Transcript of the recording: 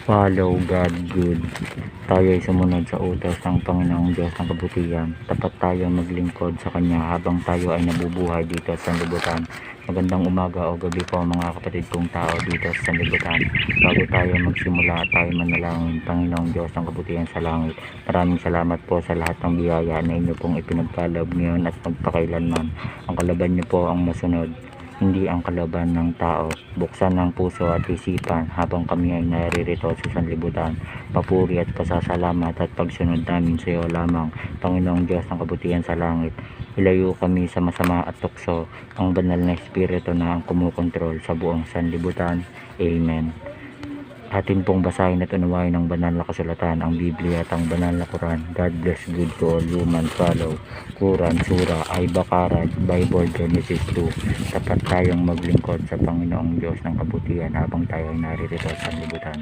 Follow God good. Tayo ay sumunod sa utos ng Panginoong Diyos ng kabutihan. Tapat tayo maglingkod sa Kanya habang tayo ay nabubuhay dito sa sanlibutan. Magandang umaga o gabi po mga kapatid kong tao dito sa sanlibutan. Bago tayo magsimula, tayo manalangin. Panginoong Diyos ng kabutihan sa langit, maraming salamat po sa lahat ng biyaya na inyo pong ipinagkaloob ngayon at magpakailanman. Ang kalaban niyo po ang masunod, hindi ang kalaban ng tao. Buksan ng puso at isipan habang kami ay naririto sa sanlibutan. Papuri at pasasalamat at pagsunod namin sa iyo lamang, Panginoong Diyos ng kabutihan sa langit. Ilayo kami sa masama at tukso, ang banal na espiritu na ang kumukontrol sa buong sanlibutan. Amen. Atin pong basahin at unawain ng banal na kasulatan, ang Biblia at ang banal na Quran. God bless good to all human follow. Quran, Surah, Al-Baqarah, Bible, Genesis 2. Tapat tayong maglingkod sa Panginoong Diyos ng kabutihan habang tayo ay naririto sa libutan.